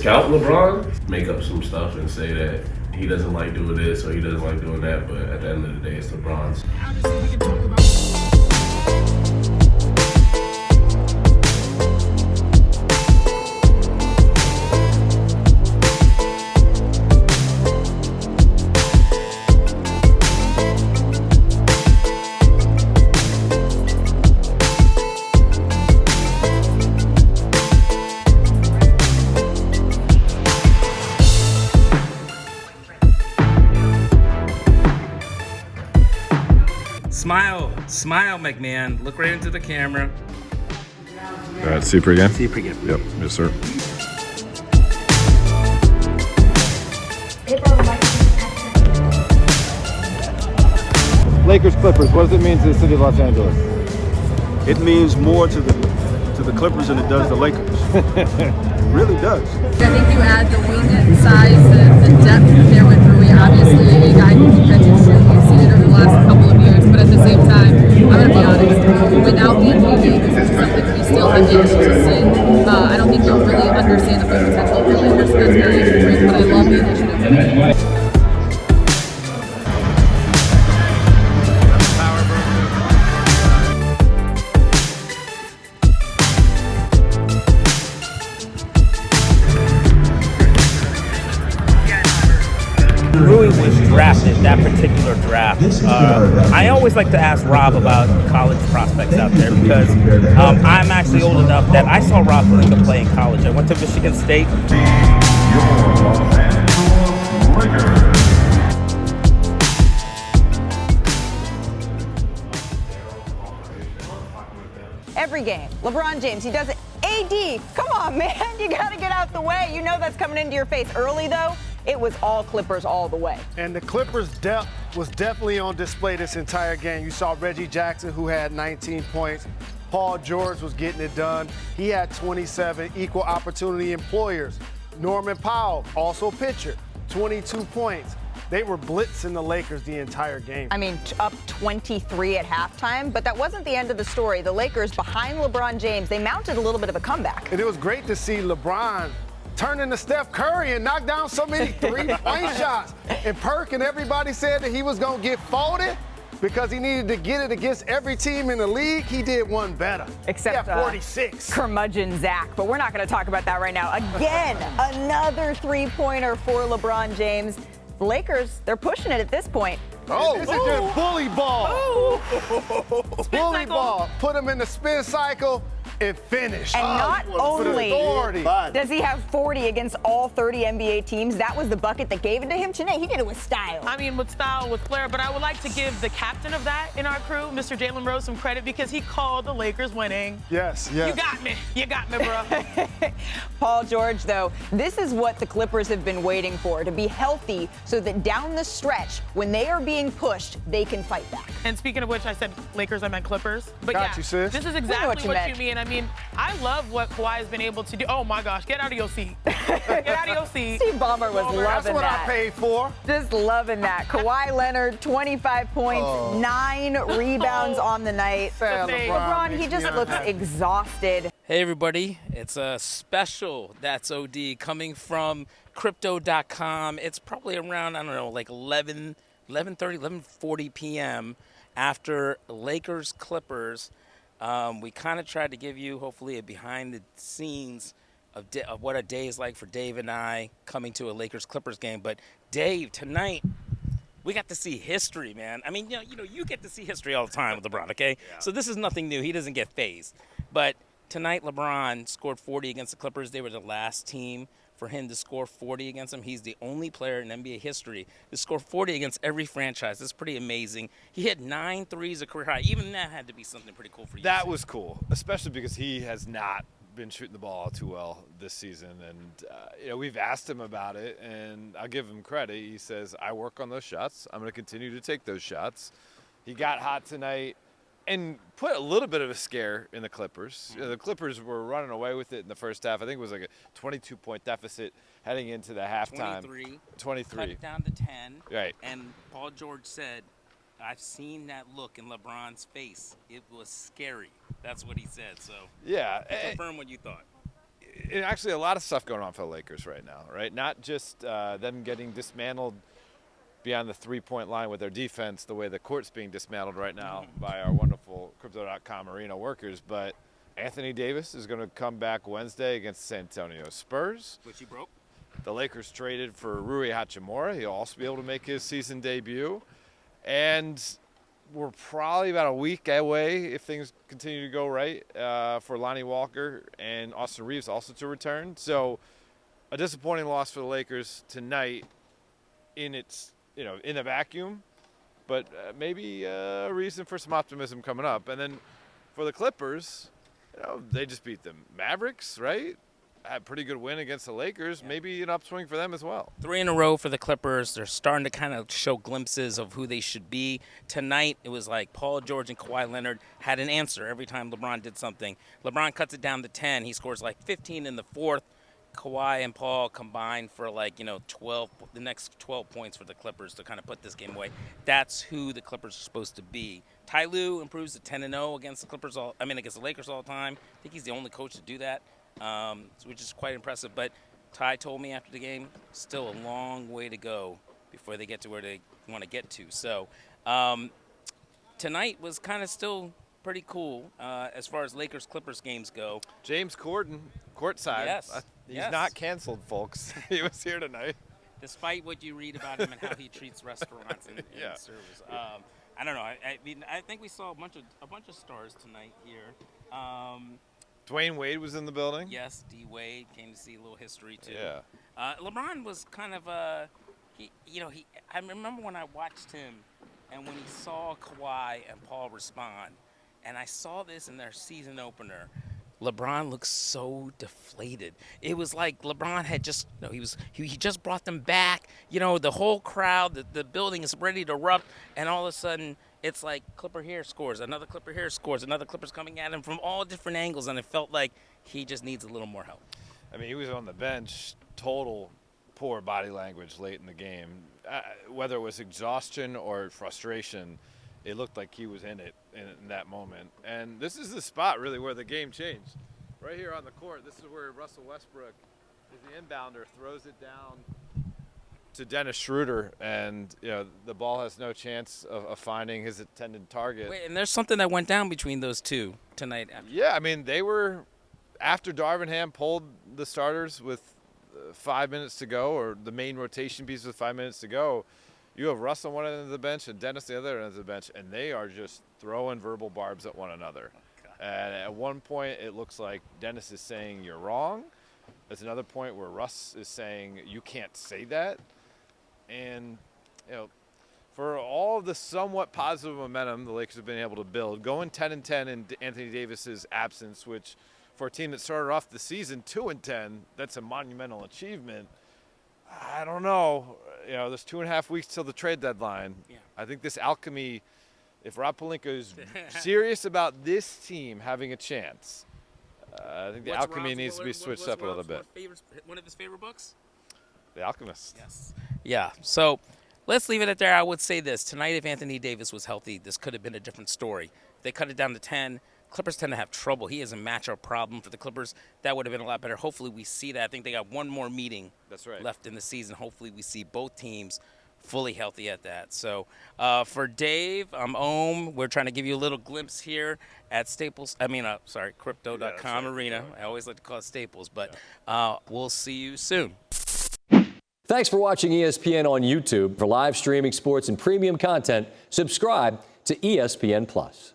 scout LeBron, make up some stuff and say that he doesn't like doing this or he doesn't like doing that, but at the end of the day, it's LeBron's. Smile, McMahon. Look right into the camera. All right, see you pregame? See you pregame. Yep, yes, sir. Lakers Clippers, what does it mean to the city of Los Angeles? It means more to the Clippers than it does the Lakers. It really does. I think you add the wing size, the depth there with Rui. Obviously, a guy who can catch and shoot. You've seen it over the last couple of years, but at the same time, I'm going to be honest, without the MVP, this is something we still have yet to see. I don't think you'll really understand the full potential of the Lakers. That's very interesting, but I love the initiative. Rui was drafted, that particular draft. I always like to ask Rob about college prospects out there because I'm actually old enough that I saw Rob Pelinka play in college. I went to Michigan State. Every game, LeBron James, he does it. AD, come on, man, you got to get out the way. You know that's coming into your face early, though. It was all Clippers all the way. And the Clippers' depth was definitely on display this entire game. You saw Reggie Jackson, who had 19 points. Paul George was getting it done. He had 27 equal opportunity employers. Norman Powell, also pitcher, 22 points. They were blitzing the Lakers the entire game. I mean, up 23 at halftime, but that wasn't the end of the story. The Lakers, behind LeBron James, they mounted a little bit of a comeback. And it was great to see LeBron turn into Steph Curry and knock down so many three-point shots. And Perk and everybody said that he was going to get folded because he needed to get it against every team in the league. He did one better. Except 46. Curmudgeon Zach, but we're not going to talk about that right now. Again, another three-pointer for LeBron James. The Lakers, they're pushing it at this point. Oh, this is just bully ball. Bully ball. Put him in the spin cycle and finish. And not only does he have 40 against all 30 NBA teams, that was the bucket that gave it to him. Chiney, he did it with style. I mean, with style, with flair, but I would like to give the captain of that in our crew, Mr. Jalen Rose, some credit because he called the Lakers winning. Yes. You got me, bro. Paul George, though, this is what the Clippers have been waiting for, to be healthy so that down the stretch, when they are being pushed, they can fight back. And speaking of which, I said Lakers, I meant Clippers. But Got you, sis. This is exactly what you mean. meant. I mean, I love what Kawhi has been able to do. Oh, my gosh, get out of your seat. Get out of your seat. Steve Ballmer was loving That's what that. I paid for. Just loving that. Kawhi Leonard, 25 points, 9 rebounds on the night. LeBron, he just looks exhausted. Hey everybody, it's a special That's OD coming from Crypto.com. It's probably around, I don't know, like 11:40 p.m. after Lakers Clippers. We kind of tried to give you, hopefully, a behind the scenes of what a day is like for Dave and I coming to a Lakers Clippers game. But Dave, tonight, we got to see history, man. I mean, you get to see history all the time with LeBron, okay? Yeah. So this is nothing new. He doesn't get fazed. But tonight, LeBron scored 40 against the Clippers. They were the last team for him to score 40 against them. He's the only player in NBA history to score 40 against every franchise. That's pretty amazing. He hit 9 threes, a career high. Even that had to be something pretty cool for you. That was cool, especially because he has not been shooting the ball too well this season. And, we've asked him about it, and I'll give him credit. He says, I work on those shots. I'm going to continue to take those shots. He got hot tonight and put a little bit of a scare in the Clippers. The Clippers were running away with it in the first half. I think it was like a 22-point deficit heading into the halftime. 23. Cut it down to 10. Right. And Paul George said, I've seen that look in LeBron's face. It was scary. That's what he said. So yeah, confirm what you thought. actually a lot of stuff going on for the Lakers right now, right? Not just them getting dismantled beyond the three-point line with their defense, the way the court's being dismantled right now by our wonderful Crypto.com arena workers, but Anthony Davis is going to come back Wednesday against the San Antonio Spurs. Which he broke. The Lakers traded for Rui Hachimura. He'll also be able to make his season debut. And we're probably about a week away, if things continue to go right, for Lonnie Walker and Austin Reeves also to return. So a disappointing loss for the Lakers tonight in a vacuum, but maybe a reason for some optimism coming up. And then for the Clippers, they just beat the Mavericks, right? Had a pretty good win against the Lakers. Yeah. Maybe an upswing for them as well. 3 in a row for the Clippers. They're starting to kind of show glimpses of who they should be. Tonight, it was like Paul George and Kawhi Leonard had an answer every time LeBron did something. LeBron cuts it down to 10. He scores like 15 in the fourth. Kawhi and Paul combined for 12, the next 12 points for the Clippers to kind of put this game away. That's who the Clippers are supposed to be. Ty Lue improves to 10-0 against the Lakers all the time. I think he's the only coach to do that. Which is quite impressive. But Ty told me after the game, still a long way to go before they get to where they want to get to. So tonight was kind of still pretty cool as far as Lakers-Clippers games go. James Corden, courtside. Yes. He's not canceled, folks. He was here tonight. Despite what you read about him and how he treats restaurants and servers. I don't know. I think we saw a bunch of stars tonight here. Dwayne Wade was in the building. Yes, D. Wade came to see a little history too. Yeah. LeBron was kind of I remember when I watched him, and when he saw Kawhi and Paul respond, and I saw this in their season opener. LeBron looks so deflated. It was like LeBron had just, he just brought them back. The whole crowd, the building is ready to erupt, and all of a sudden it's like Clipper here scores, another Clipper here scores, another Clipper's coming at him from all different angles, and it felt like he just needs a little more help. I mean, he was on the bench, total poor body language late in the game. Whether it was exhaustion or frustration, it looked like he was in it in that moment. And this is the spot, really, where the game changed. Right here on the court, this is where Russell Westbrook is the inbounder, throws it down to Dennis Schroeder, and the ball has no chance of finding his intended target. Wait, and there's something that went down between those two tonight. Yeah, I mean, they were, after Darvin Ham pulled the starters with 5 minutes to go, or the main rotation piece with 5 minutes to go, you have Russ on one end of the bench and Dennis the other end of the bench, and they are just throwing verbal barbs at one another. And at one point, it looks like Dennis is saying, "You're wrong." There's another point where Russ is saying, "You can't say that." And, for all of the somewhat positive momentum the Lakers have been able to build, going 10-10 in Anthony Davis's absence, which for a team that started off the season 2-10, that's a monumental achievement. I don't know. There's 2.5 weeks till the trade deadline. Yeah. I think this alchemy, if Rob Pelinka is serious about this team having a chance, I think the alchemy needs to be switched up a little bit. One of his favorite books? The Alchemist. Yes. Yeah. So let's leave it at there. I would say this. Tonight, if Anthony Davis was healthy, this could have been a different story. If they cut it down to 10. Clippers tend to have trouble. He is a matchup problem for the Clippers. That would have been a lot better. Hopefully we see that. I think they got one more meeting left in the season. Hopefully we see both teams fully healthy at that. So for Dave, I'm Ohm. We're trying to give you a little glimpse here at Crypto.com Arena. I always like to call it Staples, but we'll see you soon. Thanks for watching ESPN on YouTube. For live streaming sports and premium content, subscribe to ESPN+.